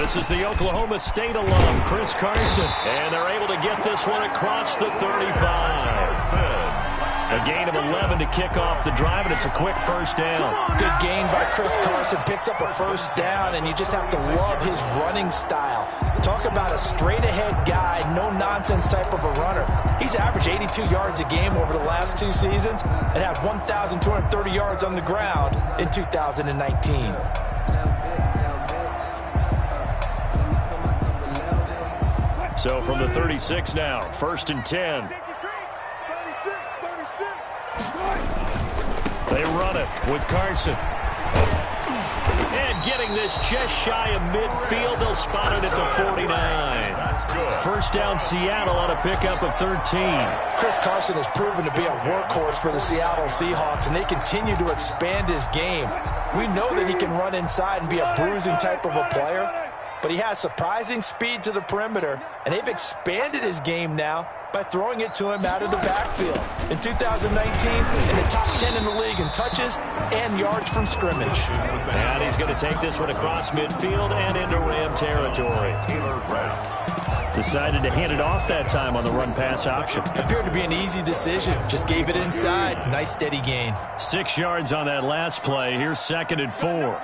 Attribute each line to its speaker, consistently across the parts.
Speaker 1: This is the Oklahoma State alum, Chris Carson. And they're able to get this one across the 35. A gain of 11 to kick off the drive, and it's a quick first down.
Speaker 2: Good gain by Chris Carson. Picks up a first down, and you just have to love his running style. Talk about a straight-ahead guy, no-nonsense type of a runner. He's averaged 82 yards a game over the last 2 seasons and had 1,230 yards on the ground in 2019.
Speaker 1: So from the 36 now, 1st and 10. They run it with Carson. And getting this just shy of midfield, they'll spot it at the 49. First down Seattle on a pickup of 13.
Speaker 2: Chris Carson has proven to be a workhorse for the Seattle Seahawks, and they continue to expand his game. We know that he can run inside and be a bruising type of a player, but he has surprising speed to the perimeter, and they've expanded his game now by throwing it to him out of the backfield. In 2019, in the top 10 in the league in touches and yards from scrimmage.
Speaker 1: And he's going to take this one across midfield and into Ram territory. Decided to hand it off that time on the run-pass option.
Speaker 2: Appeared to be an easy decision. Just gave it inside. Nice steady gain.
Speaker 1: 6 yards on that last play. Here's 2nd and 4.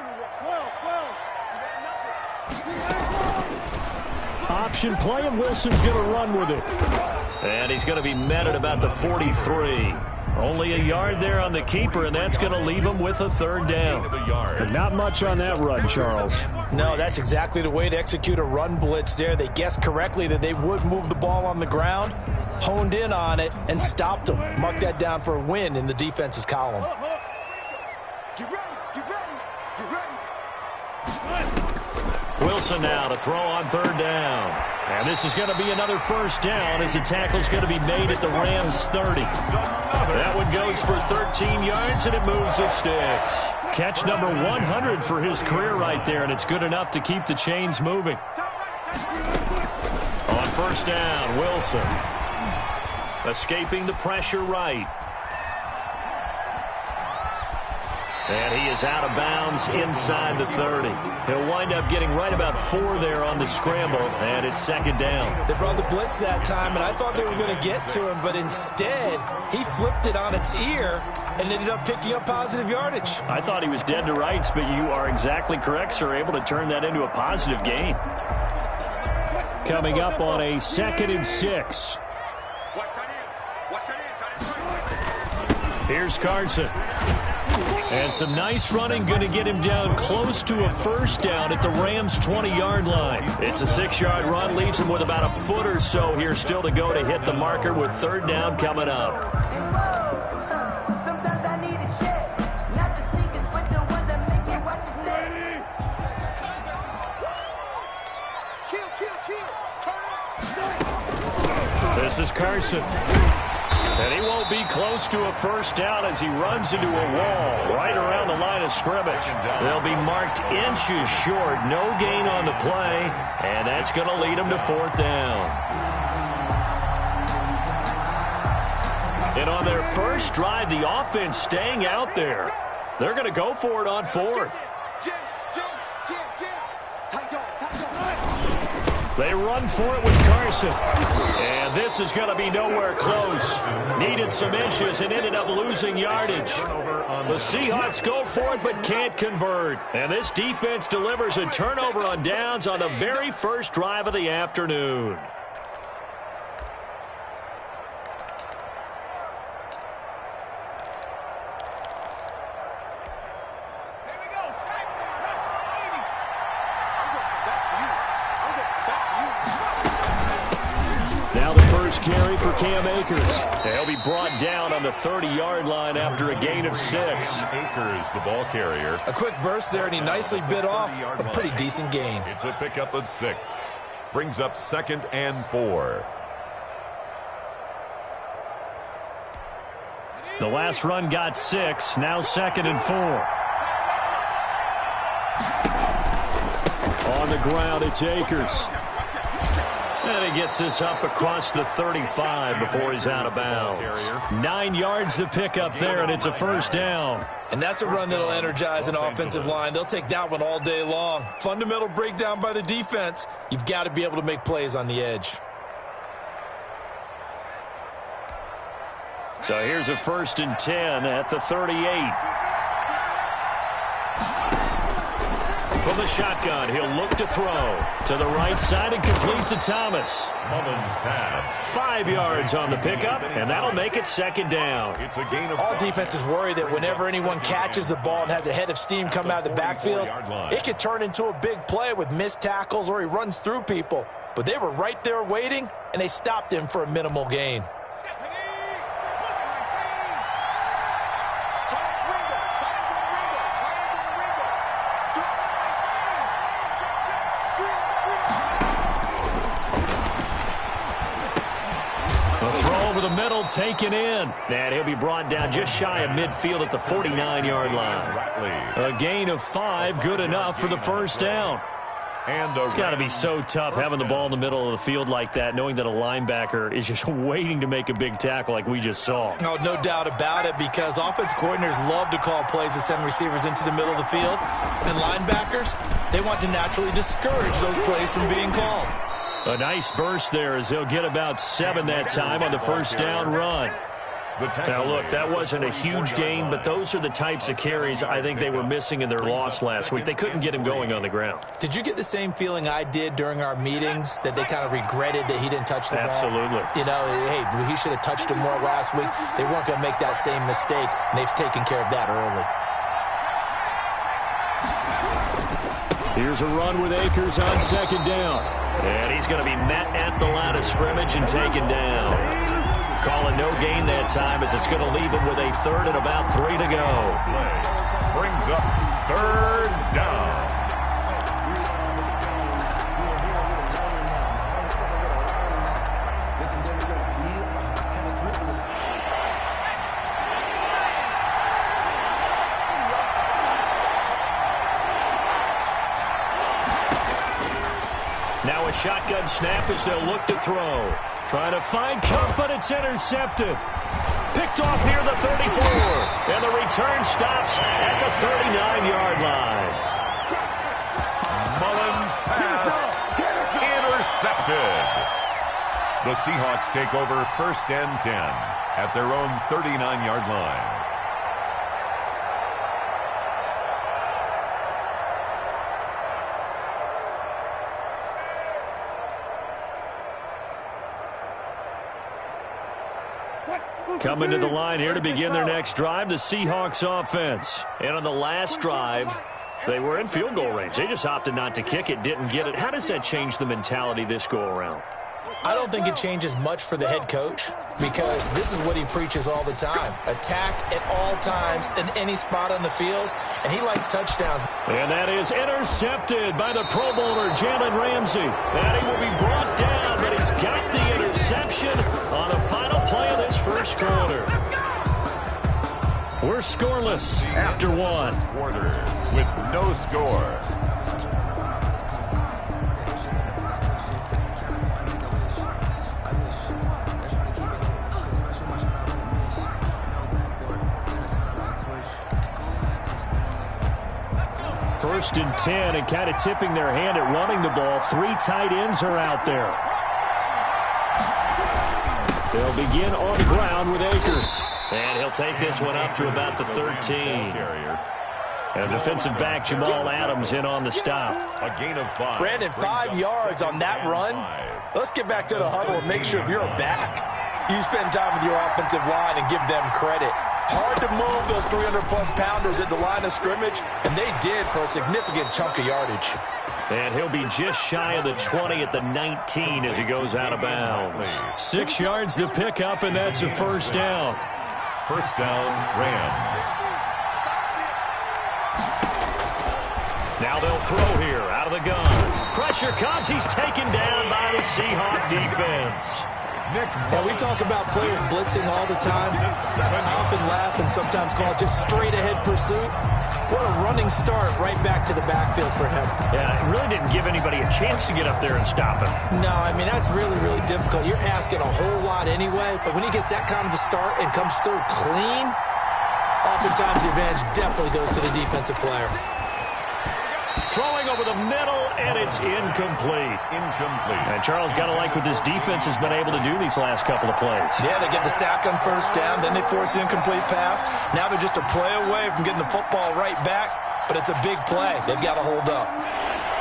Speaker 1: Option play, and Wilson's going to run with it. And he's going to be met at about the 43. Only a yard there on the keeper, and that's going to leave him with a 3rd down.
Speaker 3: But not much on that run, Charles.
Speaker 2: No, that's exactly the way to execute a run blitz there. They guessed correctly that they would move the ball on the ground, honed in on it, and stopped them. Mark that down for a win in the defense's column.
Speaker 1: Wilson now to throw on 3rd down. And this is going to be another first down as the tackle's going to be made at the Rams' 30. That one goes for 13 yards, and it moves the sticks. Catch number 100 for his career right there, and it's good enough to keep the chains moving. On 1st down, Wilson. Escaping the pressure right. And he is out of bounds inside the 30. He'll wind up getting right about 4 there on the scramble, and it's 2nd down.
Speaker 2: They brought the blitz that time, and I thought they were going to get to him, but instead, he flipped it on its ear and ended up picking up positive yardage.
Speaker 1: I thought he was dead to rights, but you are exactly correct, sir, able to turn that into a positive gain.
Speaker 3: Coming up on a 2nd and 6.
Speaker 1: Here's Carson. And some nice running, going to get him down close to a first down at the Rams' 20-yard line. It's a 6-yard run, leaves him with about a foot or so here still to go to hit the marker with 3rd down coming up. This is Carson. And he won't be close to a first down as he runs into a wall right around the line of scrimmage. They'll be marked inches short. No gain on the play, and that's going to lead him to 4th down. And on their first drive, the offense staying out there. They're going to go for it on 4th. They run for it with Carson. And this is going to be nowhere close. Needed some inches and ended up losing yardage. The Seahawks go for it but can't convert. And this defense delivers a turnover on downs on the very first drive of the afternoon. Carry for Cam Akers. They'll be brought down on the 30-yard line after a gain of 6.
Speaker 4: Akers, the ball carrier.
Speaker 2: A quick burst there, and he nicely bit off a pretty decent gain.
Speaker 4: It's a pickup of 6. Brings up 2nd and 4.
Speaker 1: The last run got 6. Now 2nd and 4. On the ground, it's Akers. And he gets this up across the 35 before he's out of bounds. 9 yards to pick up there, and it's a first down.
Speaker 2: And that's a run that'll energize an offensive line. They'll take that one all day long. Fundamental breakdown by the defense. You've got to be able to make plays on the edge.
Speaker 1: So here's a 1st and 10 at the 38. From the shotgun, he'll look to throw. To the right side and complete to Thomas.
Speaker 4: Mullins pass.
Speaker 1: 5 yards on the pickup, and that'll make it 2nd down.
Speaker 4: It's a gain of
Speaker 2: All
Speaker 4: 5.
Speaker 2: defenses worry that whenever anyone catches the ball and has a head of steam come out of the backfield, it could turn into a big play with missed tackles or he runs through people. But they were right there waiting, and they stopped him for a minimal gain.
Speaker 1: The middle taken in, and he'll be brought down just shy of midfield at the 49-yard line. A gain of 5, good enough for the first down. It's got to be so tough having the ball in the middle of the field like that, knowing that a linebacker is just waiting to make a big tackle like we just saw.
Speaker 2: Oh, no doubt about it, because offense coordinators love to call plays to send receivers into the middle of the field. And linebackers, they want to naturally discourage those plays from being called.
Speaker 1: A nice burst there as he'll get about 7 that time on the first down run. Now, look, that wasn't a huge gain, but those are the types of carries I think they were missing in their loss last week. They couldn't get him going on the ground.
Speaker 2: Did you get the same feeling I did during our meetings, that they kind of regretted that he didn't touch the ball?
Speaker 1: Absolutely.
Speaker 2: You know, hey, he should have touched him more last week. They weren't going to make that same mistake, and they've taken care of that early.
Speaker 1: Here's a run with Akers on 2nd down. And he's going to be met at the line of scrimmage and taken down. Calling no gain that time as it's going to leave him with a 3rd and about 3 to go.
Speaker 4: Brings up 3rd down.
Speaker 1: Now a shotgun snap as they'll look to throw. Trying to find Cup, but it's intercepted. Picked off near the 34. And the return stops at the 39-yard line.
Speaker 4: Mullins pass intercepted. The Seahawks take over 1st and 10 at their own 39-yard line.
Speaker 1: Coming to the line here to begin their next drive, the Seahawks offense. And on the last drive, they were in field goal range. They just opted not to kick it, didn't get it. How does that change the mentality this go-around?
Speaker 2: I don't think it changes much for the head coach, because this is what he preaches all the time. Attack at all times in any spot on the field, and he likes touchdowns.
Speaker 1: And that is intercepted by the Pro Bowler, Jalen Ramsey. And he will be brought down, but he's got the interception on the final play of this first quarter. We're scoreless after 1.
Speaker 4: Quarter with no score.
Speaker 1: First and 10, and kind of tipping their hand at running the ball. 3 tight ends are out there. They'll begin on the ground with Akers. And he'll take this one up to about the 13. And defensive back Jamal Adams in on the stop.
Speaker 4: A gain of 5.
Speaker 2: Brandon, 5 yards on that run. Let's get back to the huddle and make sure if you're a back, you spend time with your offensive line and give them credit. Hard to move those 300-plus pounders at the line of scrimmage, and they did for a significant chunk of yardage.
Speaker 1: And he'll be just shy of the 20 at the 19 as he goes out of bounds. 6 yards to pick up, and that's a first down.
Speaker 4: First down, Rams.
Speaker 1: Now they'll throw here out of the gun. Pressure comes. He's taken down by the Seahawk defense.
Speaker 2: Now, we talk about players blitzing all the time. I often laugh and sometimes call it just straight-ahead pursuit. What a running start right back to the backfield for him.
Speaker 3: Yeah, it really didn't give anybody a chance to get up there and stop him.
Speaker 2: No, I mean, that's really, really difficult. You're asking a whole lot anyway, but when he gets that kind of a start and comes through clean, oftentimes the advantage definitely goes to the defensive player.
Speaker 1: Throwing over the middle, and it's incomplete. And Charles, got to like what this defense has been able to do these last couple of plays.
Speaker 2: Yeah, they get the sack on first down, then they force the incomplete pass. Now they're just a play away from getting the football right back, but it's a big play. They've got to hold up.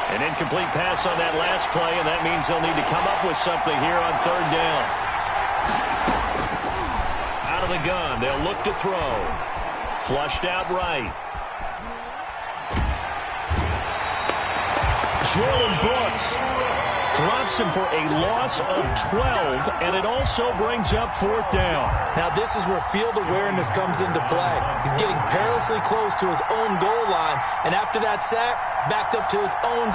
Speaker 1: An incomplete pass on that last play, and that means they'll need to come up with something here on third down. Out of the gun, they'll look to throw. Flushed out right. Jordan Brooks drops him for a loss of 12, and it also brings up fourth down.
Speaker 2: Now this is where field awareness comes into play. He's getting perilously close to his own goal line, and after that sack, backed up to his own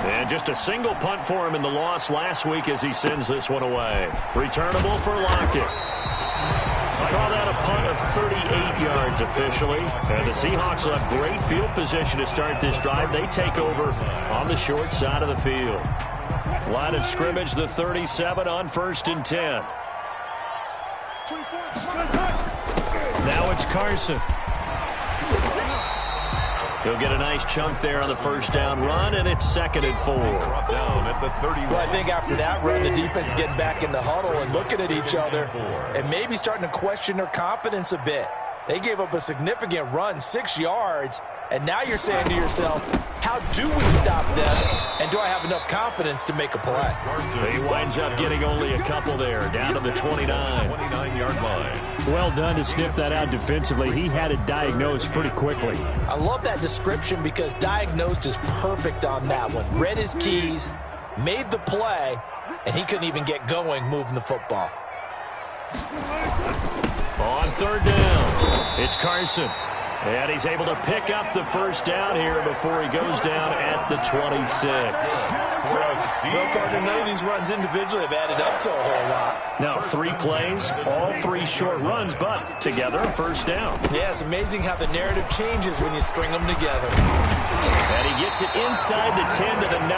Speaker 2: 2.
Speaker 1: And just a single punt for him in the loss last week as he sends this one away. Returnable for Lockett. Call that a punt of 38 yards officially. And the Seahawks will have great field position to start this drive. They take over on the short side of the field. Line of scrimmage, the 37 on 1st and 10. Now it's Carson. He'll get a nice chunk there on the first down run, and it's 2nd and 4.
Speaker 4: Down at the 31.
Speaker 2: Well, I think after that run, the defense is getting back in the huddle and looking at each other and maybe starting to question their confidence a bit. They gave up a significant run, 6 yards, and now you're saying to yourself, how do we stop them, and do I have enough confidence to make a play?
Speaker 1: He winds up getting only a couple there, down to the 29-yard
Speaker 4: line.
Speaker 3: Well done to sniff that out defensively. He had it diagnosed pretty quickly.
Speaker 2: I love that description because diagnosed is perfect on that one. Read his keys, made the play, and he couldn't even get going moving the football.
Speaker 1: On third down, it's Carson. And he's able to pick up the first down here before he goes down at the 26.
Speaker 2: Well, partner, none of these runs individually have added up to a whole lot.
Speaker 1: Now, 3 plays, all 3 short runs, but together, first down.
Speaker 2: Yeah, it's amazing how the narrative changes when you string them together.
Speaker 1: And he gets it inside the 10 to the 9.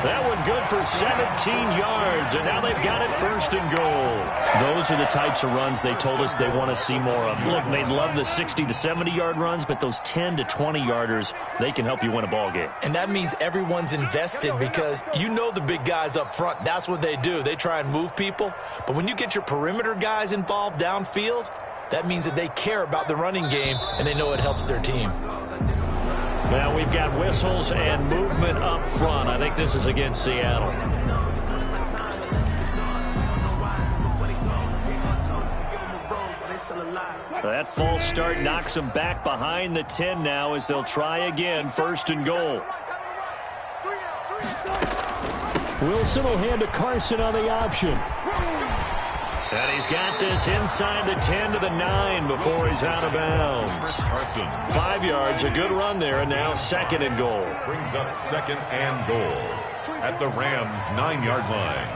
Speaker 1: That one good for 17 yards, and now they've got it 1st and goal. Those are the types of runs they told us they want to see more of. Look, they'd love the 60 to 70-yard runs, but those 10 to 20-yarders, they can help you win a ball game.
Speaker 2: And that means everyone's invested because you know the big guys up front, that's what they do. They try and move people. But when you get your perimeter guys involved downfield, that means that they care about the running game and they know it helps their team.
Speaker 1: Now we've got whistles and movement up front. I think this is against Seattle. That false start knocks them back behind the 10 now as they'll try again, 1st and goal.
Speaker 3: Wilson will hand to Carson on the option.
Speaker 1: And he's got this inside the 10 to the 9 before he's out of bounds. 5 yards, a good run there, and now 2nd and goal.
Speaker 4: Brings up 2nd and goal at the Rams' 9-yard line.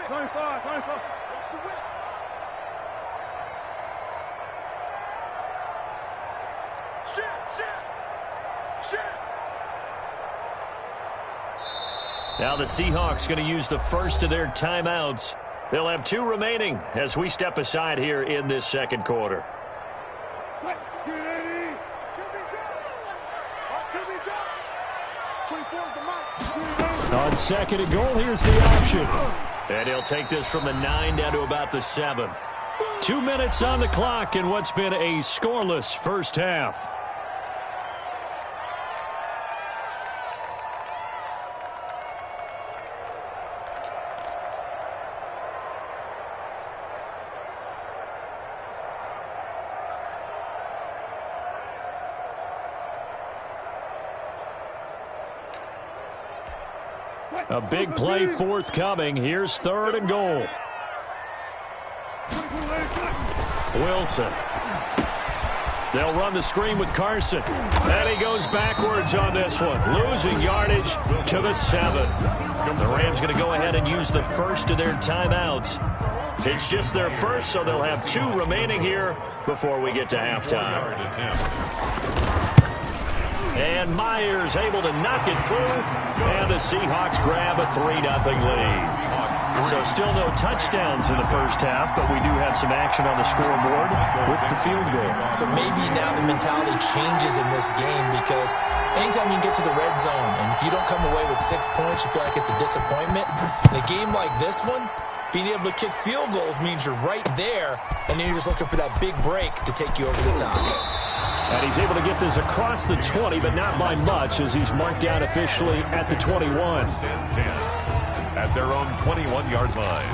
Speaker 5: 25.
Speaker 1: Now the Seahawks going to use the first of their timeouts. They'll have 2 remaining as we step aside here in this 2nd quarter.
Speaker 3: On 2nd and goal, here's the option.
Speaker 1: And he'll take this from the 9 down to about the 7. 2 minutes on the clock in what's been a scoreless first half. A big play forthcoming. Here's 3rd and goal. Wilson. They'll run the screen with Carson. And he goes backwards on this one. Losing yardage to the 7. The Rams going to go ahead and use the first of their timeouts It's just their first, so they'll have 2 remaining here before we get to halftime. And Myers able to knock it through, and the Seahawks grab a 3-0 lead. So still no touchdowns in the first half, but we do have some action on the scoreboard with the field goal.
Speaker 2: So maybe now the mentality changes in this game, because anytime you can get to the red zone, and if you don't come away with 6 points, you feel like it's a disappointment. In a game like this one, being able to kick field goals means you're right there, and then you're just looking for that big break to take you over the top.
Speaker 3: And he's able to get this across the 20, but not by much, as he's marked down officially at the 21.
Speaker 4: At their own 21-yard line.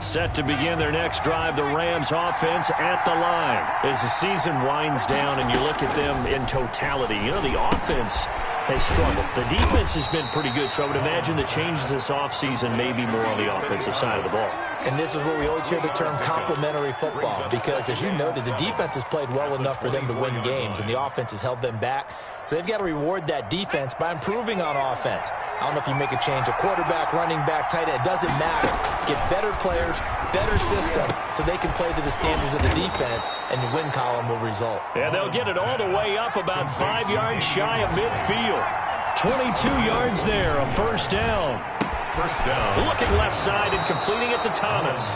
Speaker 1: Set to begin their next drive, the Rams offense at the line. As the season winds down and you look at them in totality, you know, the offense has struggled. The defense has been pretty good, so I would imagine the changes this offseason may be more on the offensive side of the ball.
Speaker 2: And this is where we always hear the term complementary football, because as you noted, the defense has played well enough for them to win games, and the offense has held them back. So they've got to reward that defense by improving on offense. I don't know if you make a change, a quarterback, running back, tight end, it doesn't matter. Get better players, better system, so they can play to the standards of the defense, and the win column will result.
Speaker 1: And they'll get it all the way up about 5 yards shy of midfield. 22 yards there, a first down.
Speaker 4: First down.
Speaker 1: Looking left side and completing it to Thomas.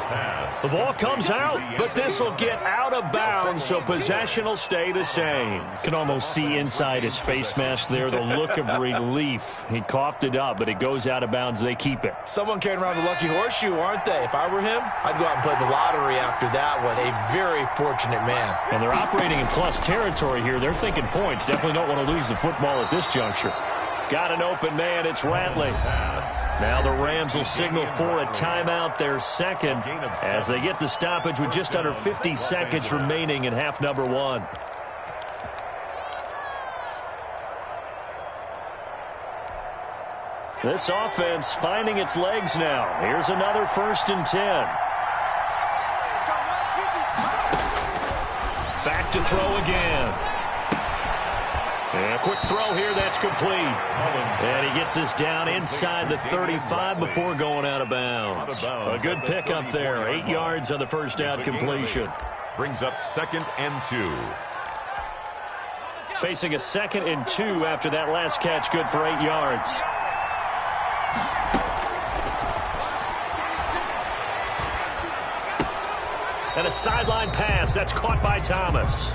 Speaker 1: The ball comes out, but this will get out of bounds, so possession will stay the same.
Speaker 3: Can almost see inside his face mask there the look of relief. He coughed it up, but it goes out of bounds. They keep it.
Speaker 2: Someone carrying around the lucky horseshoe, aren't they? If I were him, I'd go out and play the lottery after that one. A very fortunate man.
Speaker 3: And they're operating in plus territory here. They're thinking points. Definitely don't want to lose the football at this juncture.
Speaker 1: Got an open man. It's Ratley. Now the Rams will signal for a timeout, their second, as they get the stoppage with just under 50 seconds remaining in half number 1. This offense finding its legs now. Here's another 1st and 10. Back to throw again. And a quick throw here, that's complete. And he gets us down inside the 35 before going out of bounds. A good pickup there. 8 yards on the first down completion.
Speaker 4: Brings up 2nd and 2.
Speaker 1: Facing a 2nd and 2 after that last catch, good for 8 yards. And a sideline pass, that's caught by Thomas.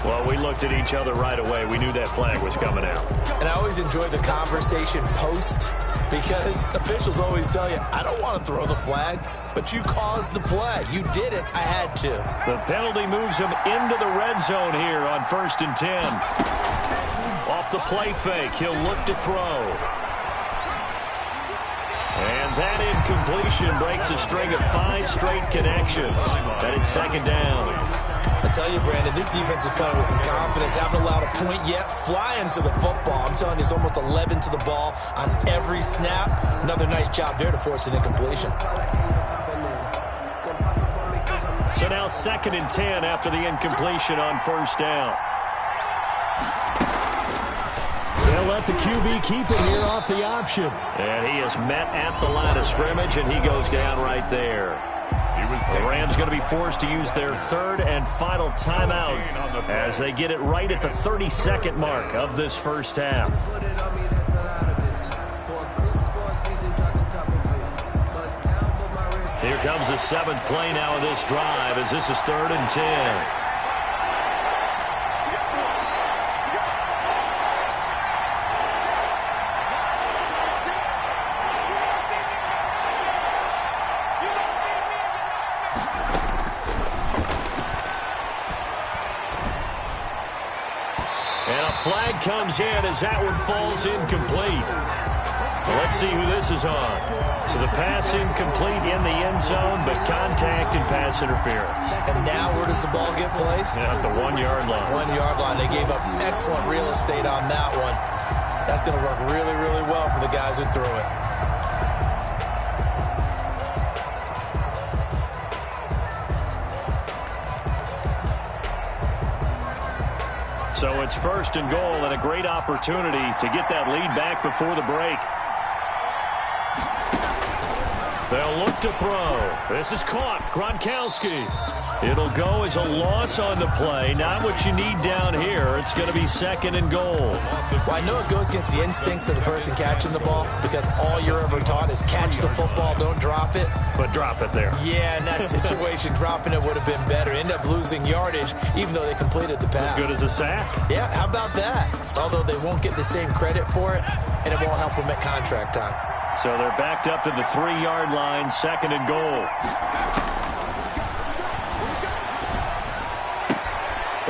Speaker 1: Well, we looked at each other right away. We knew that flag was coming out.
Speaker 2: And I always enjoy the conversation post, because officials always tell you, I don't want to throw the flag, but you caused the play. You did it. I had to.
Speaker 1: The penalty moves him into the red zone here on 1st and 10. Off the play fake, he'll look to throw. And that incompletion breaks a string of 5 straight connections. That is 2nd down.
Speaker 2: I tell you, Brandon, this defense is playing with some confidence. Haven't allowed a point yet. Flying to the football. I'm telling you, it's almost 11 to the ball on every snap. Another nice job there to force an incompletion.
Speaker 1: So now 2nd and 10 after the incompletion on 1st down.
Speaker 3: They'll let the QB keep it here off the option.
Speaker 1: And he is met at the line of scrimmage, and he goes down right there. The Rams going to be forced to use their 3rd and final timeout as they get it right at the 32nd mark of this first half. Here comes the 7th play now of this drive, as this is 3rd and 10. Flag comes in as that one falls incomplete. Well, let's see who this is on. So the pass incomplete in the end zone, but contact and pass interference.
Speaker 2: And now where does the ball get placed?
Speaker 1: At the 1 yard line.
Speaker 2: 1 yard line. They gave up excellent real estate on that one. That's going to work really, really well for the guys who threw it.
Speaker 3: So it's 1st and goal and a great opportunity to get that lead back before the break. They'll look to throw. This is caught. Gronkowski. It'll go as a loss on the play. Not what you need down here. It's going to be 2nd and goal.
Speaker 2: Well, I know it goes against the instincts of the person catching the ball because all you're ever taught is catch the football, don't drop it.
Speaker 3: But drop it there.
Speaker 2: Yeah, in that situation, dropping it would have been better. End up losing yardage, even though they completed the pass.
Speaker 3: As good as a sack.
Speaker 2: Yeah, how about that? Although they won't get the same credit for it, and it won't help them at contract time.
Speaker 3: So they're backed up to the 3-yard line, 2nd and goal.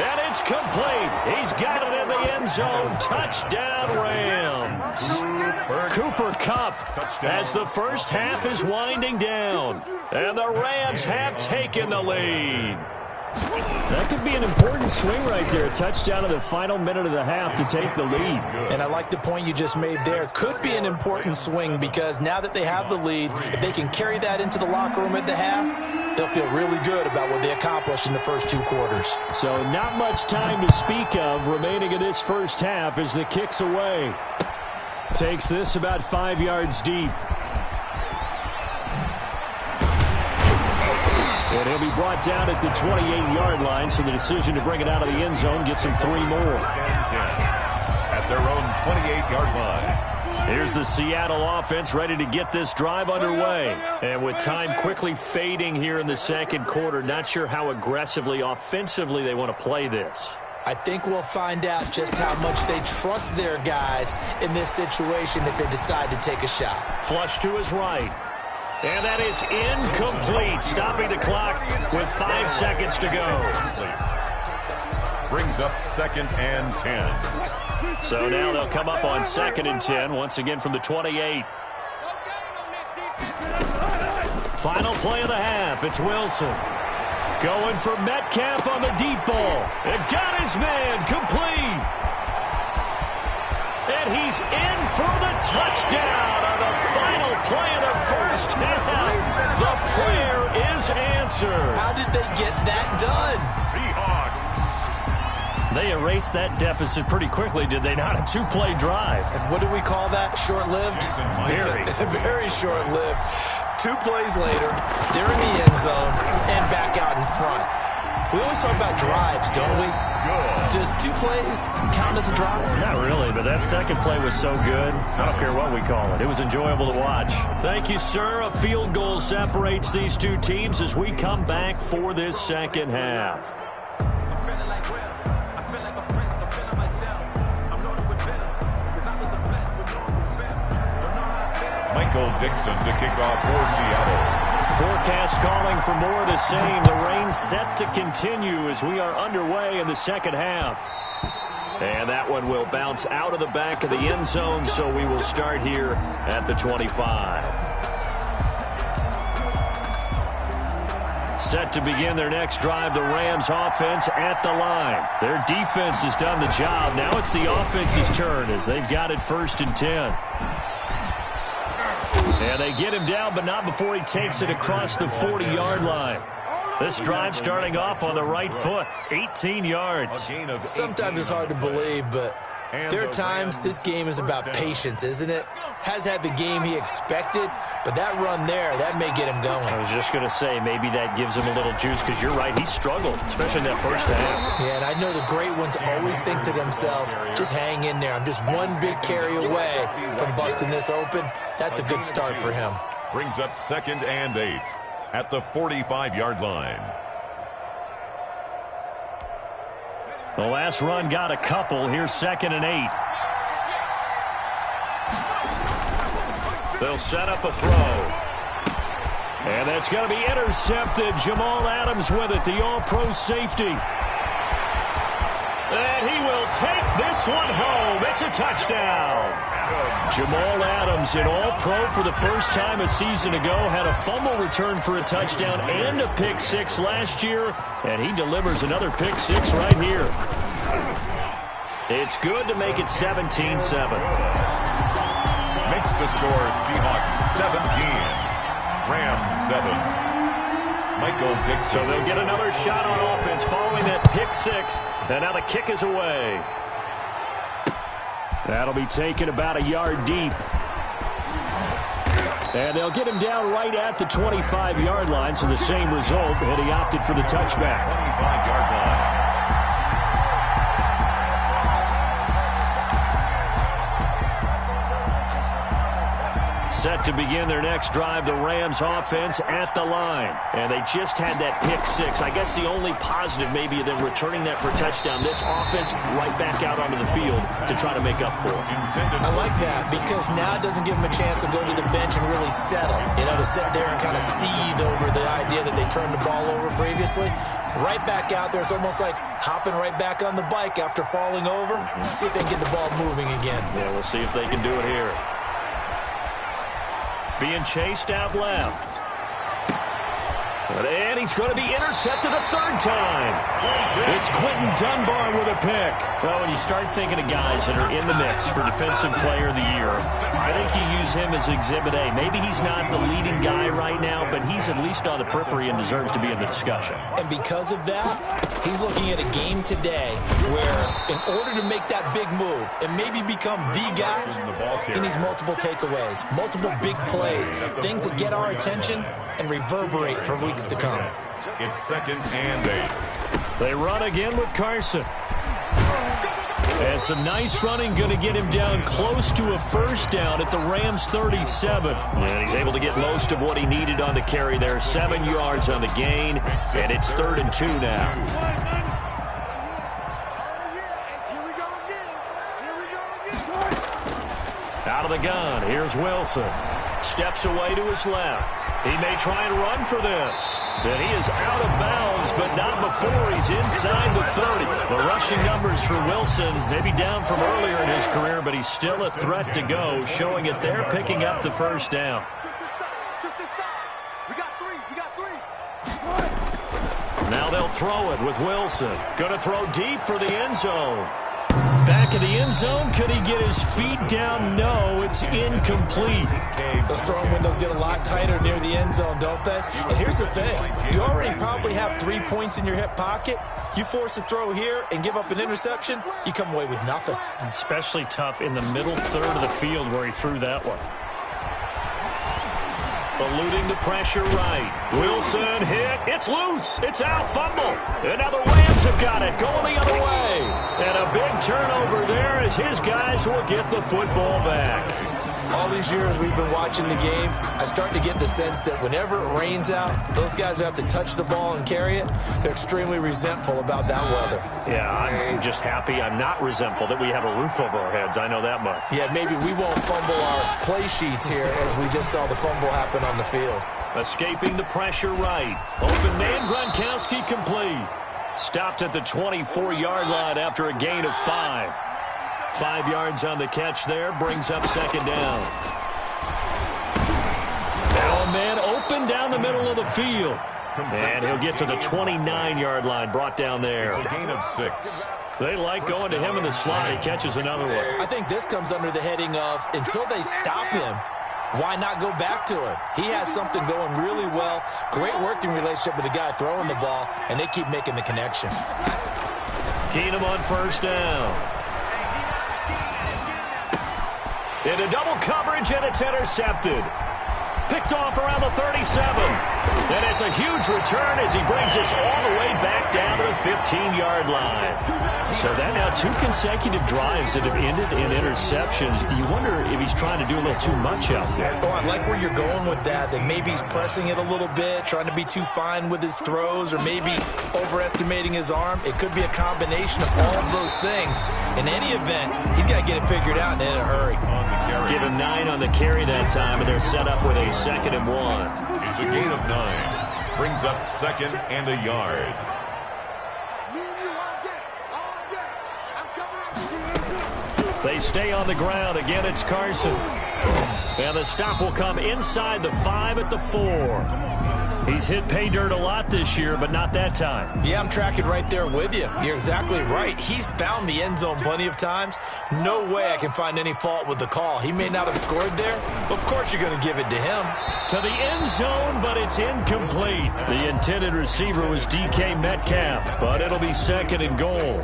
Speaker 3: And it's complete. He's got it in the end zone. Touchdown, Rams. Cooper Kupp as the first half is winding down. And the Rams have taken the lead. That could be an important swing right there. A touchdown in the final minute of the half to take the lead.
Speaker 2: And I like the point you just made there. Could be an important swing because now that they have the lead, if they can carry that into the locker room at the half, they'll feel really good about what they accomplished in the first 2 quarters.
Speaker 3: So not much time to speak of remaining in this first half as the kick's away. Takes this about 5 yards deep. And he'll be brought down at the 28-yard line, so the decision to bring it out of the end zone gets him 3 more.
Speaker 4: At their own 28-yard line.
Speaker 3: Here's the Seattle offense ready to get this drive underway. And with time quickly fading here in the 2nd quarter, not sure how aggressively, offensively they want to play this.
Speaker 2: I think we'll find out just how much they trust their guys in this situation if they decide to take a shot.
Speaker 3: Flush to his right. And that is incomplete, stopping the clock with 5 seconds to go.
Speaker 4: Brings up 2nd and 10.
Speaker 3: So now they'll come up on 2nd and 10, once again from the 28. Final play of the half, it's Wilson. Going for Metcalf on the deep ball. It got his man, complete. And he's in for the touchdown on the final play of the first half. The prayer is answered.
Speaker 2: How did they get that done?
Speaker 4: Seahawks.
Speaker 3: They erased that deficit pretty quickly, did they not? A 2-play drive.
Speaker 2: What do we call that? Short-lived?
Speaker 3: Very.
Speaker 2: Very short-lived. 2 plays later, they're in the end zone and back out in front. We always talk about drives, don't we? Does 2 plays count as a drive?
Speaker 3: Not really, but that second play was so good. I don't care what we call it. It was enjoyable to watch. Thank you, sir. A field goal separates these 2 teams as we come back for this 2nd half.
Speaker 4: Michael Dixon to kick off for Seattle.
Speaker 3: Forecast calling for more of the same. The rain set to continue as we are underway in the 2nd half. And that one will bounce out of the back of the end zone, so we will start here at the 25. Set to begin their next drive, the Rams offense at the line. Their defense has done the job. Now it's the offense's turn as they've got it 1st and 10. And they get him down, but not before he takes it across the 40-yard line. This drive starting off on the right foot, 18 yards.
Speaker 2: Sometimes it's hard to believe, but there are times this game is about patience, isn't it? Has had the game he expected, but that run there, that may get him going.
Speaker 3: I was just going to say, maybe that gives him a little juice, because you're right, he struggled, especially in that first half.
Speaker 2: Yeah, and I know the great ones always think to themselves, just hang in there. I'm just one big carry away from busting this open. That's a good start for him.
Speaker 4: Brings up 2nd and 8 at the 45-yard line.
Speaker 3: The last run got a couple. Here's 2nd and 8. They'll set up a throw. And that's going to be intercepted. Jamal Adams with it, the all-pro safety. And he will take this one home. It's a touchdown. Jamal Adams, an all-pro for the first time a season ago, had a fumble return for a touchdown and a pick-6 last year, and he delivers another pick-6 right here. It's good to make it 17-7. Makes
Speaker 4: the score Seahawks 17, Rams 7. Michael Dixon.
Speaker 1: So they'll get another shot on offense following that pick six. And now the kick is away. That'll be taken about a yard deep. And they'll get him down right at the 25-yard line, so the same result, and he opted for the touchback.
Speaker 4: 25-yard line.
Speaker 1: Set to begin their next drive, the Rams offense at the line. And they just had that pick six. I guess the only positive maybe of them returning that for a touchdown. This offense right back out onto the field to try to make up for it.
Speaker 2: I like that because now it doesn't give them a chance to go to the bench and really settle. You know, to sit there and kind of seethe over the idea that they turned the ball over previously. Right back out there. It's almost like hopping right back on the bike after falling over. See if they can get the ball moving again.
Speaker 1: Yeah, we'll see if they can do it here. Being chased out left. And he's going to be intercepted a third time. It's Quentin Dunbar with a pick. Well, when you start thinking of guys that are in the mix for Defensive Player of the Year, I think you use him as Exhibit A. Maybe he's not the leading guy right now, but he's at least on the periphery and deserves to be in the discussion.
Speaker 2: And because of that, he's looking at a game today where in order to make that big move and maybe become the guy, he needs multiple takeaways, multiple big plays, things that get our attention and reverberate for weeks to come.
Speaker 4: It's 2nd and 8.
Speaker 1: They run again with Carson. And some nice running going to get him down close to a first down at the Rams 37. And he's able to get most of what he needed on the carry there. 7 yards on the gain, and it's 3rd and 2 now. Out of the gun, here's Wilson. Steps away to his left. He may try and run for this. And he is out of bounds, but not before he's inside the 30. The rushing numbers for Wilson, maybe down from earlier in his career, but he's still a threat to go, showing it there, picking up the first down. Now they'll throw it with Wilson. Going to throw deep for the end zone. Back of the end zone, could he get his feet down? No, it's incomplete.
Speaker 2: Those throwing windows get a lot tighter near the end zone, don't they? And here's the thing. You already probably have 3 points in your hip pocket. You force a throw here and give up an interception, you come away with nothing.
Speaker 1: Especially tough in the middle third of the field where he threw that one. Eluding the pressure right. Wilson hit. It's loose. It's out. Fumble. And now the Rams have got it. Going the other way. And a big turnover there as his guys will get the football back.
Speaker 2: All these years we've been watching the game, I start to get the sense that whenever it rains out, those guys who have to touch the ball and carry it, they're extremely resentful about that weather.
Speaker 1: Yeah, I'm just happy I'm not resentful that we have a roof over our heads. I know that much.
Speaker 2: Yeah, maybe we won't fumble our play sheets here as we just saw the fumble happen on the field.
Speaker 1: Escaping the pressure right. Open man, Gronkowski complete. Stopped at the 24-yard line after a gain of 5. 5 yards on the catch there, brings up 2nd down. Now a man open down the middle of the field. And he'll get to the 29-yard line, brought down there.
Speaker 4: It's a gain of 6.
Speaker 1: They like going to him in the slot. He catches another one.
Speaker 2: I think this comes under the heading of, until they stop him, why not go back to it? He has something going really well. Great working relationship with the guy throwing the ball, and they keep making the connection.
Speaker 1: Keenum on 1st down. Into double coverage, and it's intercepted. Picked off around the 37. And it's a huge return as he brings us all the way back down to the 15-yard line. So that now 2 consecutive drives that have ended in interceptions. You wonder if he's trying to do a little too much out there.
Speaker 2: Oh, I like where you're going with that maybe he's pressing it a little bit, trying to be too fine with his throws, or maybe overestimating his arm. It could be a combination of all of those things. In any event, he's got to get it figured out and in a hurry.
Speaker 1: Give him 9 on the carry that time, and they're set up with a 2nd and 1.
Speaker 4: It's a gain of 9. Brings up 2nd and a yard.
Speaker 1: They stay on the ground. Again, it's Carson. And the stop will come inside the 5 at the 4. He's hit pay dirt a lot this year, but not that time.
Speaker 2: Yeah, I'm tracking right there with you. You're exactly right. He's found the end zone plenty of times. No way I can find any fault with the call. He may not have scored there, but of course you're going to give it to him.
Speaker 1: To the end zone, but it's incomplete. The intended receiver was DK Metcalf, but it'll be second and goal.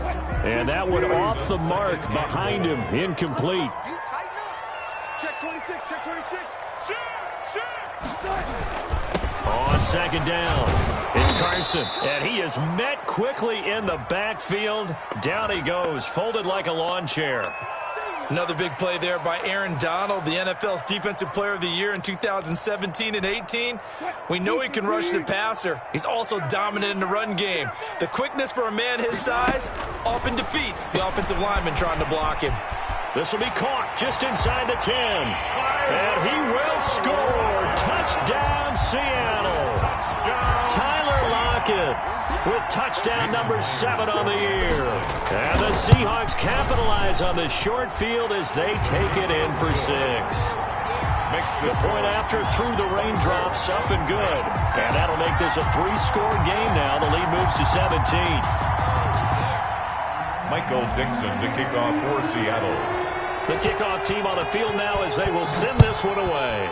Speaker 1: And that one off the mark behind him, incomplete.
Speaker 3: Check 26, check 26.
Speaker 1: On second down, it's Carson, and he is met quickly in the backfield. Down he goes, folded like a lawn chair.
Speaker 2: Another big play there by Aaron Donald, the NFL's Defensive Player of the Year in 2017 and 18. We know he can rush the passer. He's also dominant in the run game. The quickness for a man his size often defeats the offensive lineman trying to block him.
Speaker 1: This will be caught just inside the 10. And he will score. Touchdown, Seattle. Tyler Lockett with touchdown number 7 on the year. And the Seahawks capitalize on the short field as they take it in for 6. The point after through the raindrops, up and good. And that'll make this a 3-score game now. The lead moves to 17.
Speaker 4: Michael Dixon to kick off for Seattle.
Speaker 1: The kickoff team on the field now as they will send this one away.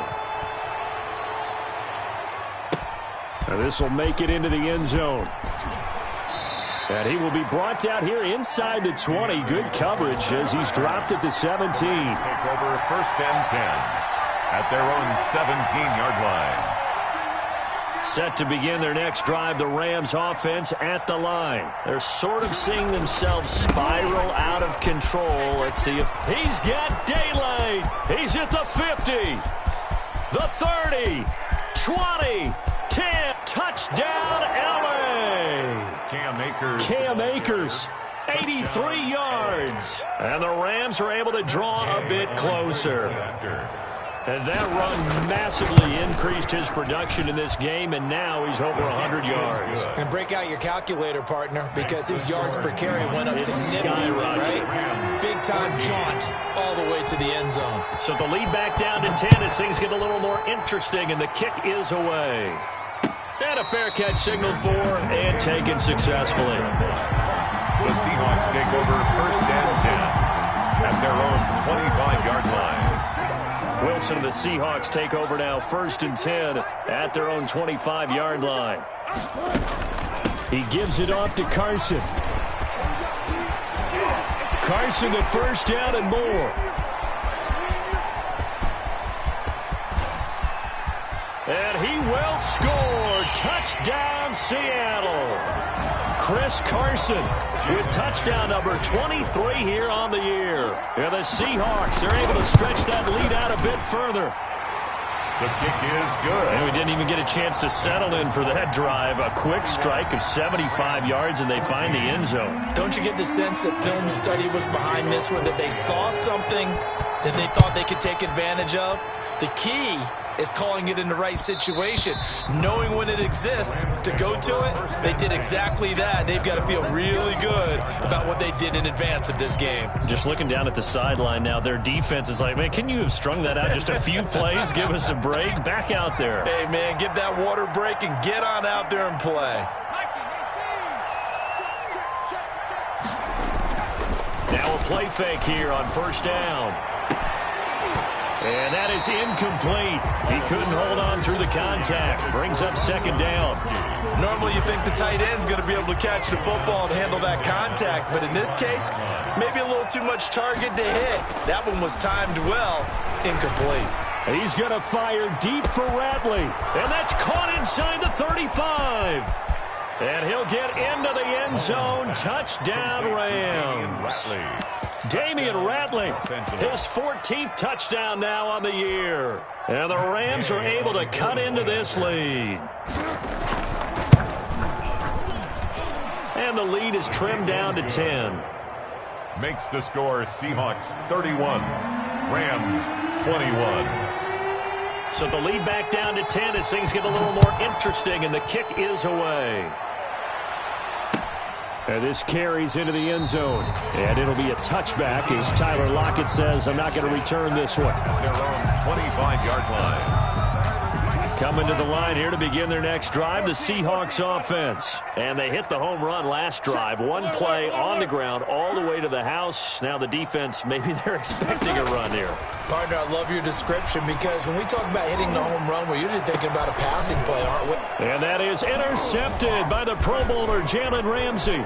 Speaker 1: And this will make it into the end zone. And he will be brought down here inside the 20. Good coverage as he's dropped at the 17.
Speaker 4: Take over first and 10 at their own 17-yard line.
Speaker 1: Set to begin their next drive, the Rams offense at the line. They're sort of seeing themselves spiral out of control. Let's see if he's got daylight. He's at the 50, the 30, 20, 10. Touchdown, LA. Cam Akers, 83 yards. And the Rams are able to draw a bit closer. And that run massively increased his production in this game, and now he's over 100 yards.
Speaker 2: And break out your calculator, partner, because his yards per carry went up significantly, right? Big-time jaunt all the way to the end zone.
Speaker 1: So the lead back down to 10 as things get a little more interesting, and the kick is away. And a fair catch signaled for and taken successfully.
Speaker 4: The Seahawks take over first and 10 at their own 25-yard line.
Speaker 1: Wilson and the Seahawks take over now first and 10 at their own 25-yard line. He gives it off to Carson. Carson the first down and more. And he will score. Touchdown, Seattle. Chris Carson with touchdown number 23 here on the year. And the Seahawks are able to stretch that lead out a bit further.
Speaker 4: The kick is good.
Speaker 1: And we didn't even get a chance to settle in for that drive. A quick strike of 75 yards, and they find the end zone.
Speaker 2: Don't you get the sense that film study was behind this one, that they saw something that they thought they could take advantage of? The key is calling it in the right situation, knowing when it exists to go to it. They did exactly that. They've got to feel really good about what they did in advance of this game.
Speaker 1: Just looking down at the sideline now, their defense is like, man, can you have strung that out just a few plays? Give us a break. Back out there.
Speaker 2: Hey, man, give that water break and get on out there and play.
Speaker 1: Now a play fake here on first down. And that is incomplete. He couldn't hold on through the contact. Brings up second down.
Speaker 2: Normally you think the tight end's going to be able to catch the football and handle that contact. But in this case, maybe a little too much target to hit. That one was timed well. Incomplete.
Speaker 1: He's going to fire deep for Ratley. And that's caught inside the 35. And he'll get into the end zone. Touchdown, Rams. Damian Ratley, his 14th touchdown now on the year. And the Rams are able to cut into this lead. And the lead is trimmed down to 10.
Speaker 4: Makes the score Seahawks 31, Rams 21.
Speaker 1: So the lead back down to 10 as things get a little more interesting, and the kick is away. And this carries into the end zone. And it'll be a touchback as Tyler Lockett says, I'm not going to return this one.
Speaker 4: At their own 25-yard line.
Speaker 1: Coming to the line here to begin their next drive, the Seahawks offense. And they hit the home run last drive. One play on the ground all the way to the house. Now the defense, maybe they're expecting a run here.
Speaker 2: Partner, I love your description because when we talk about hitting the home run, we're usually thinking about a passing play, aren't we?
Speaker 1: And that is intercepted by the Pro Bowler, Jalen Ramsey.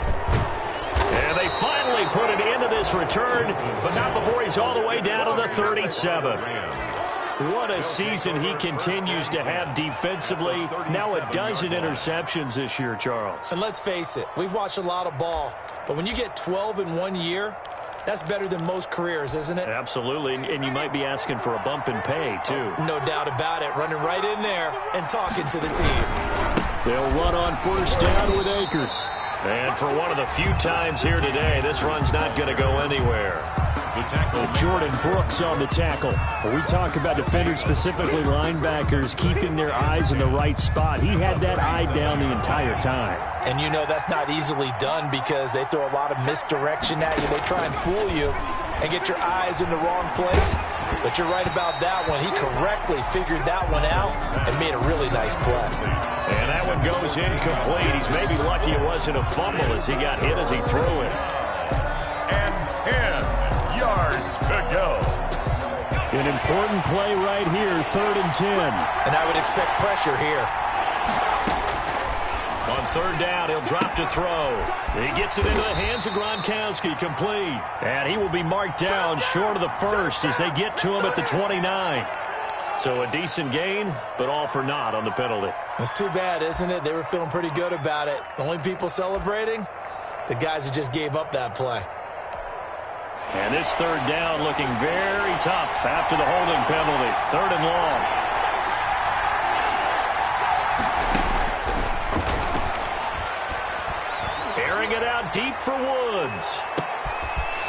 Speaker 1: And they finally put it into this return, but not before he's all the way down to the 37. What a season he continues to have defensively. Now a dozen interceptions this year, Charles.
Speaker 2: And let's face it, we've watched a lot of ball. But when you get 12 in 1 year, that's better than most careers, isn't it?
Speaker 1: Absolutely, and you might be asking for a bump in pay, too.
Speaker 2: No doubt about it. Running right in there and talking to the team.
Speaker 1: They'll run on first down with Akers. And for one of the few times here today, this run's not going to go anywhere. Jordan Brooks on the tackle. When we talk about defenders, specifically linebackers, keeping their eyes in the right spot, he had that eye down the entire time.
Speaker 2: And you know that's not easily done because they throw a lot of misdirection at you. They try and fool you and get your eyes in the wrong place. But you're right about that one. He correctly figured that one out and made a really nice play.
Speaker 1: And that one goes incomplete. He's maybe lucky it wasn't a fumble as he got hit as he threw it.
Speaker 4: And 10 yards to go.
Speaker 1: An important play right here, 3rd and 10.
Speaker 2: And I would expect pressure here.
Speaker 1: On 3rd down, he'll drop to throw. He gets it into the hands of Gronkowski, complete. And he will be marked down short of the first as they get to him at the 29. So a decent gain, but all for naught on the penalty.
Speaker 2: It's too bad, isn't it? They were feeling pretty good about it. The only people celebrating, the guys who just gave up that play.
Speaker 1: And this 3rd down looking very tough after the holding penalty. 3rd and long. Airing it out deep for Woods.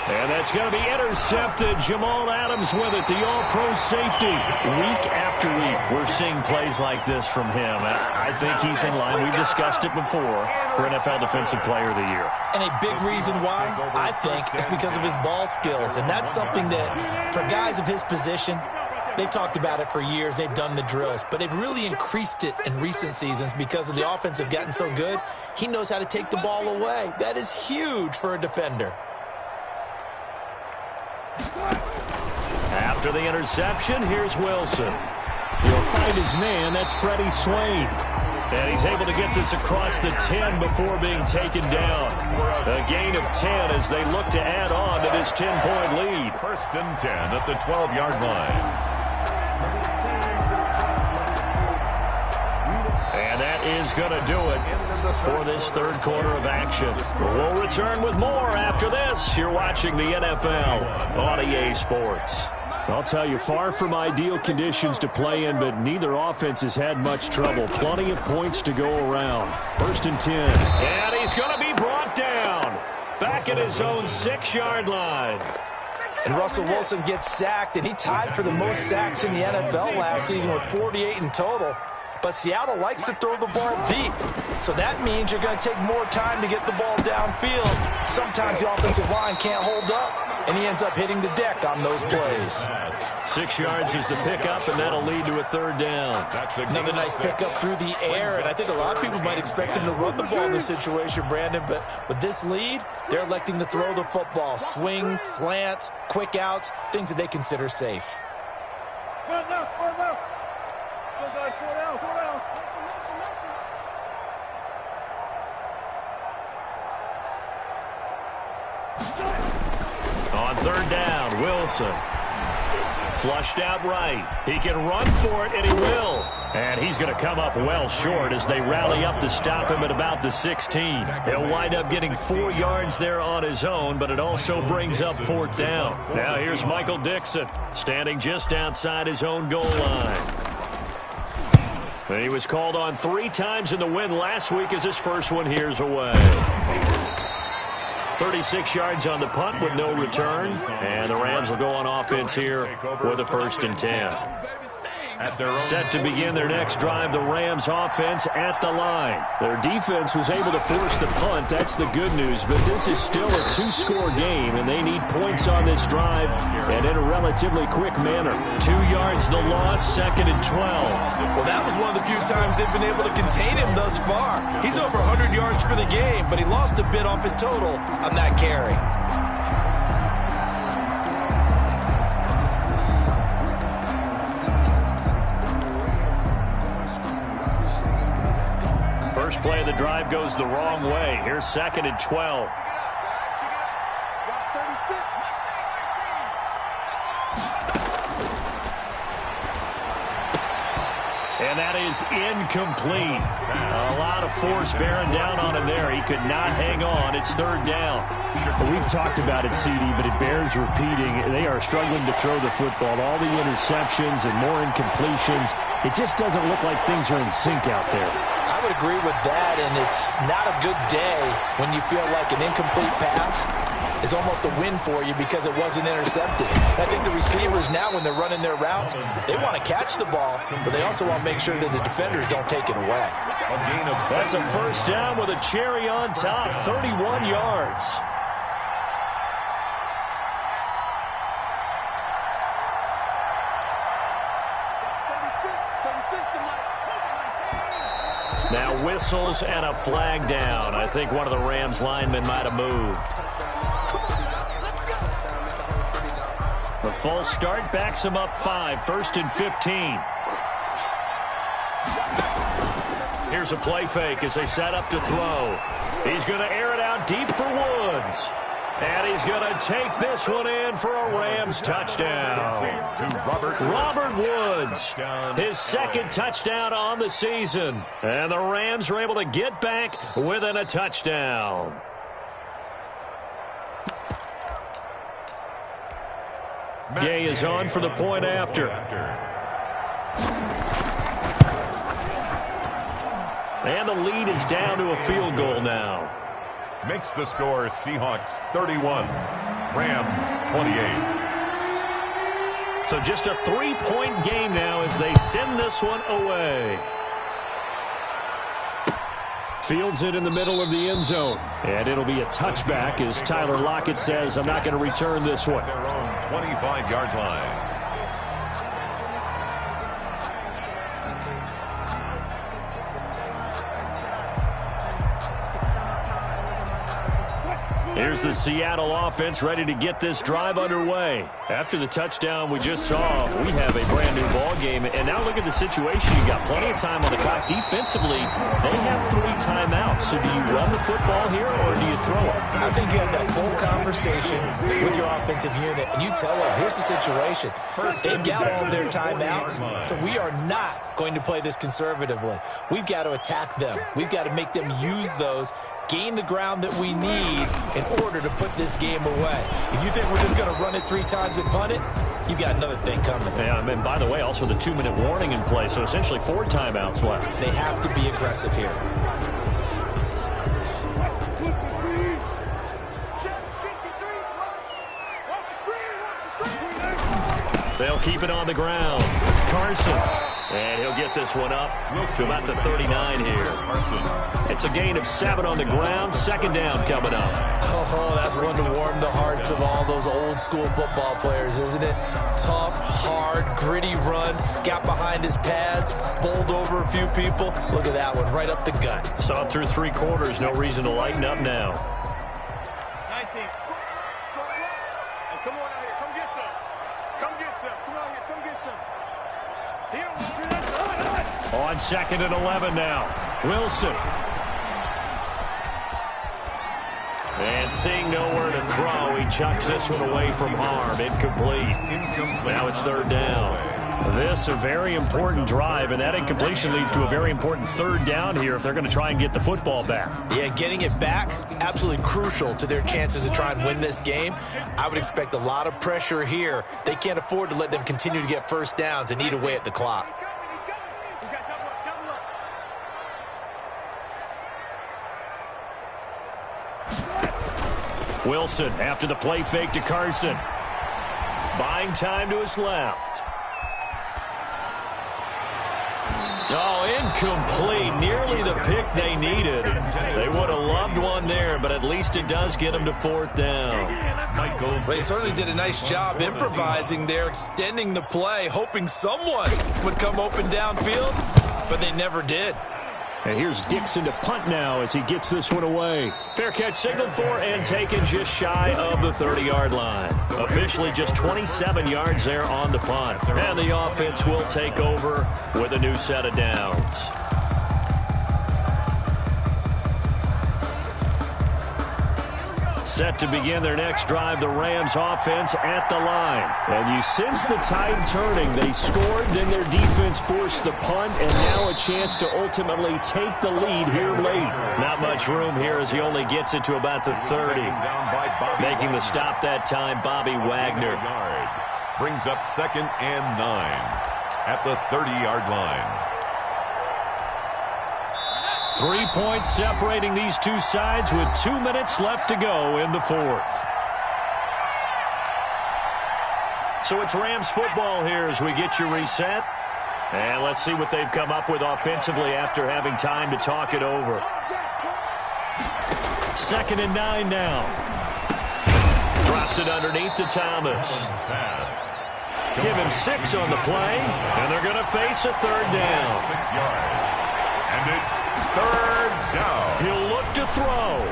Speaker 1: And that's going to be intercepted. Jamal Adams with it, the all-pro safety. Week after week, we're seeing plays like this from him. I think he's in line. We've discussed it before for NFL Defensive Player of the Year.
Speaker 2: And a big reason why, I think, is because of his ball skills. And that's something that, for guys of his position, they've talked about it for years. They've done the drills. But they've really increased it in recent seasons because of the offense have gotten so good. He knows how to take the ball away. That is huge for a defender.
Speaker 1: After the interception, here's Wilson. He'll find his man. That's Freddie Swain. And he's able to get this across the 10 before being taken down. A gain of 10 as they look to add on to this 10-point lead.
Speaker 4: 1st and 10 at the 12-yard line.
Speaker 1: And that is going to do it for this 3rd quarter of action. We'll return with more after this. You're watching the NFL on EA Sports. I'll tell you, far from ideal conditions to play in, but neither offense has had much trouble. Plenty of points to go around. 1st and 10. And he's going to be brought down. Back at his own 6-yard line.
Speaker 2: And Russell Wilson gets sacked, and he tied for the most sacks in the NFL last season with 48 in total. But Seattle likes to throw the ball deep. So that means you're going to take more time to get the ball downfield. Sometimes the offensive line can't hold up, and he ends up hitting the deck on those plays.
Speaker 1: 6 yards is the pickup, and that'll lead to a 3rd down.
Speaker 2: Another nice pickup through the air, and I think a lot of people might expect him to run the ball in this situation, Brandon. But with this lead, they're electing to throw the football. Swings, slants, quick outs, things that they consider safe.
Speaker 1: On 3rd down, Wilson. Flushed out right. He can run for it, and he will. And he's going to come up well short as they rally up to stop him at about the 16. He'll wind up getting 4 yards there on his own, but it also brings up 4th down. Now here's Michael Dixon, standing just outside his own goal line. And he was called on 3 times in the win last week as his first one here's away. 36 yards on the punt with no return. And the Rams will go on offense here with a 1st and 10. Set to begin their next drive, the Rams offense at the line. Their defense was able to force the punt. That's the good news. But this is still a two-score game, and they need points on this drive and in a relatively quick manner. 2 yards the loss, 2nd and 12.
Speaker 2: Well, that was one of the few times they've been able to contain him thus far. He's over 100 yards for the game, but he lost a bit off his total on that carry.
Speaker 1: First play of the drive goes the wrong way. Here's 2nd and 12. And that is incomplete. A lot of force bearing down on him there. He could not hang on. It's 3rd down.
Speaker 3: Well, we've talked about it, CD, but it bears repeating. They are struggling to throw the football. All the interceptions and more incompletions. It just doesn't look like things are in sync out there.
Speaker 2: I would agree with that, and it's not a good day when you feel like an incomplete pass is almost a win for you because it wasn't intercepted. I think the receivers now, when they're running their routes, they want to catch the ball, but they also want to make sure that the defenders don't take it away.
Speaker 1: That's a 1st down with a cherry on top, 31 yards. Now whistles and a flag down. I think one of the Rams linemen might have moved. The false start backs him up 5, 1st and 15. Here's a play fake as they set up to throw. He's going to air it out deep for Woods. And he's going to take this one in for a Rams touchdown. Robert Woods, his 2nd touchdown on the season. And the Rams are able to get back within a touchdown. Gay is on for the point after. And the lead is down to a field goal now.
Speaker 4: Makes the score Seahawks 31, Rams 28.
Speaker 1: So just a 3-point game now as they send this one away. Fields it in the middle of the end zone. And it'll be a touchback as Tyler Lockett says, I'm not going to return this one.
Speaker 4: Their own 25-yard line.
Speaker 1: Here's the Seattle offense ready to get this drive underway. After the touchdown we just saw, we have a brand new ball game. And now look at the situation. You got plenty of time on the clock. Defensively, they have 3 timeouts. So do you run the football here or do you throw it?
Speaker 2: I think you have that full conversation with your offensive unit, and you tell them, here's the situation. They've got all their timeouts, so we are not going to play this conservatively. We've got to attack them. We've got to make them use those, gain the ground that we need in order to put this game away. If you think we're just going to run it 3 times and punt it, you've got another thing coming.
Speaker 1: Yeah, and by the way, also the 2-minute warning in play, so essentially 4 timeouts left.
Speaker 2: They have to be aggressive here.
Speaker 1: They'll keep it on the ground. Carson. And he'll get this one up to about the 39 here. It's a gain of 7 on the ground. 2nd down coming up.
Speaker 2: Oh, that's one to warm the hearts of all those old school football players, isn't it? Tough, hard, gritty run. Got behind his pads, bowled over a few people. Look at that one, right up the gut.
Speaker 1: Saw it through 3 quarters. No reason to lighten up now.
Speaker 5: 19. Come on out here. Come get some. Come get some. Come out here. Come get some.
Speaker 1: On 2nd and 11 now. Wilson. And seeing nowhere to throw, he chucks this one away from harm. Incomplete. Now it's 3rd down. This a very important drive, and that incompletion leads to a very important 3rd down here if they're going to try and get the football back.
Speaker 2: Yeah, getting it back, absolutely crucial to their chances to try and win this game. I would expect a lot of pressure here. They can't afford to let them continue to get 1st downs and eat away at the clock.
Speaker 1: Wilson after the play fake to Carson. Buying time to his left. Oh, incomplete. Nearly the pick they needed. They would have loved one there, but at least it does get them to 4th down.
Speaker 2: They certainly did a nice job improvising there, extending the play, hoping someone would come open downfield, but they never did.
Speaker 3: And here's Dixon to punt now as he gets this one away.
Speaker 1: Fair catch signaled for and taken just shy of the 30-yard line. Officially just 27 yards there on the punt. And the offense will take over with a new set of downs. Set to begin their next drive, the Rams offense at the line.
Speaker 3: And you sense the tide turning. They scored, then their defense forced the punt, and now a chance to ultimately take the lead here late.
Speaker 1: Not much room here as he only gets it to about the 30. Making the stop that time, Bobby Wagner.
Speaker 4: Brings up 2nd and 9 at the 30-yard line.
Speaker 1: 3 points separating these two sides with 2 minutes left to go in the 4th. So it's Rams football here as we get you reset. And let's see what they've come up with offensively after having time to talk it over. 2nd and 9 now. Drops it underneath to Thomas. Give him 6 on the play, and they're going to face a 3rd down.
Speaker 4: 6 yards. And it's 3rd down.
Speaker 1: He'll look to throw.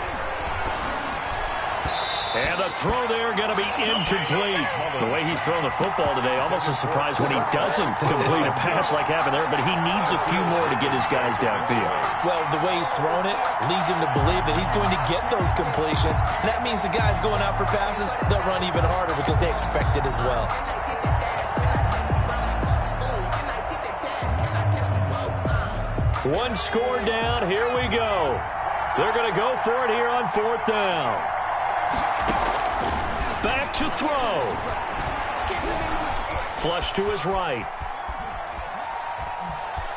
Speaker 1: And the throw there going to be incomplete. The way he's thrown the football today, almost a surprise when he doesn't complete a pass like happened there, but he needs a few more to get his guys downfield.
Speaker 2: Well, the way he's thrown it leads him to believe that he's going to get those completions. And that means the guys going out for passes, they'll run even harder because they expect it as well.
Speaker 1: One score down. Here we go. They're going to go for it here on 4th down. Back to throw. Flush to his right.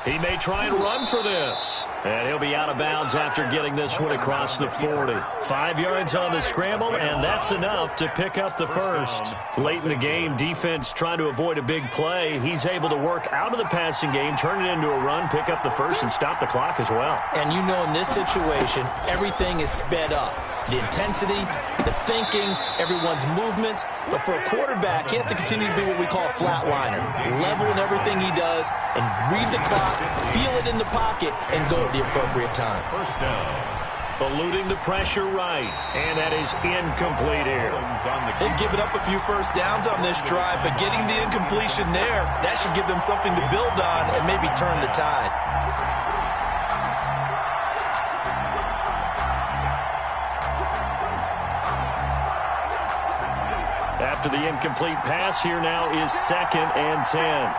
Speaker 1: He may try and run for this. And he'll be out of bounds after getting this one across the 40. 5 yards on the scramble, and that's enough to pick up the first. Late in the game, defense trying to avoid a big play. He's able to work out of the passing game, turn it into a run, pick up the first, and stop the clock as well.
Speaker 2: And you know in this situation, everything is sped up. The intensity, the thinking, everyone's movements. But for a quarterback, he has to continue to be what we call a flatliner. Level in everything he does and read the clock, feel it in the pocket, and go at the appropriate time.
Speaker 4: 1st down.
Speaker 1: Eluding the pressure right. And that is incomplete here.
Speaker 2: They've given up a few first downs on this drive, but getting the incompletion there, that should give them something to build on and maybe turn the tide.
Speaker 1: After the incomplete pass, here now is 2nd and 10.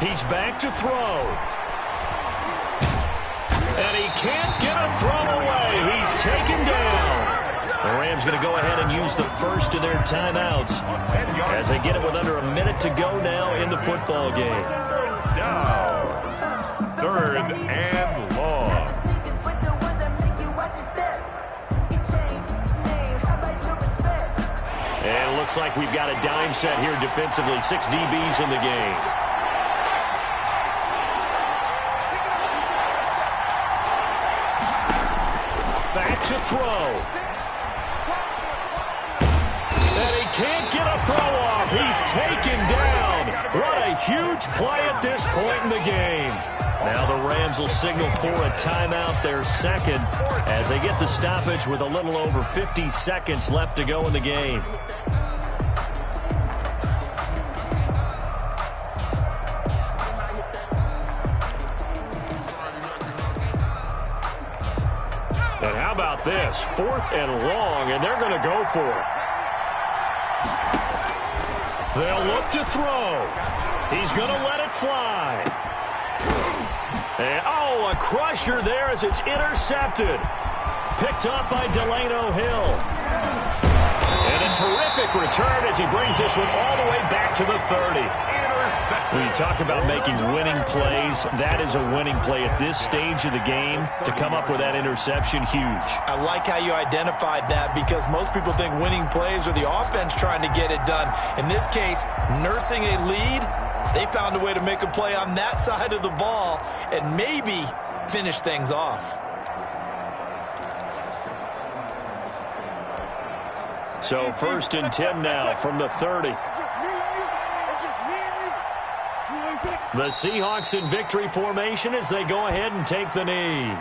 Speaker 1: He's back to throw. And he can't get a throw away. He's taken down. The Rams going to go ahead and use the first of their timeouts as they get it with under a minute to go now in the football game.
Speaker 4: Down. 3rd and long.
Speaker 1: And it looks like we've got a dime set here defensively. 6 DBs in the game. Back to throw. And he can't get a throw off. He's taken down. What a huge play at this point in the game. Now the Rams will signal for a timeout, their 2nd, as they get the stoppage with a little over 50 seconds left to go in the game. And how about this? 4th and long, and they're going to go for it. They'll look to throw. He's going to let it fly. And, oh, a crusher there as it's intercepted. Picked up by Delano Hill. And a terrific return as he
Speaker 3: he brings this one all the way back to the 30. When you talk about making winning plays, that is a winning play at this stage of the game. To come up with that interception, huge.
Speaker 2: I like how you identified that, because most people think winning plays are the offense trying to get it done. In this case, nursing a lead, they found a way to make a play on that side of the ball and maybe finish things off.
Speaker 3: So 1st and 10 now from the 30. The Seahawks in victory formation as they go ahead and take the knee.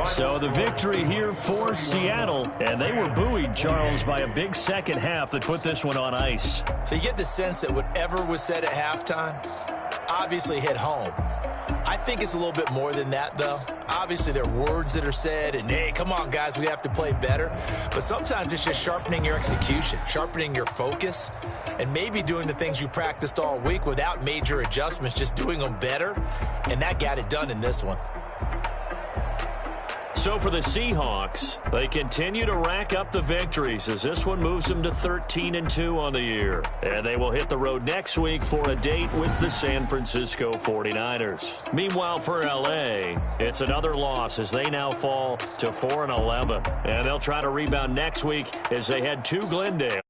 Speaker 3: So the victory here for Seattle, and they were buoyed, Charles, by a big second half that put this one on ice.
Speaker 2: So you get the sense that whatever was said at halftime obviously hit home. I think it's a little bit more than that, though. Obviously, there are words that are said, and, hey, come on, guys, we have to play better. But sometimes it's just sharpening your execution, sharpening your focus, and maybe doing the things you practiced all week without major adjustments, just doing them better. And that got it done in this one.
Speaker 3: So for the Seahawks, they continue to rack up the victories as this one moves them to 13-2 on the year. And they will hit the road next week for a date with the San Francisco 49ers. Meanwhile, for LA, it's another loss as they now fall to 4-11. And they'll try to rebound next week as they head to Glendale.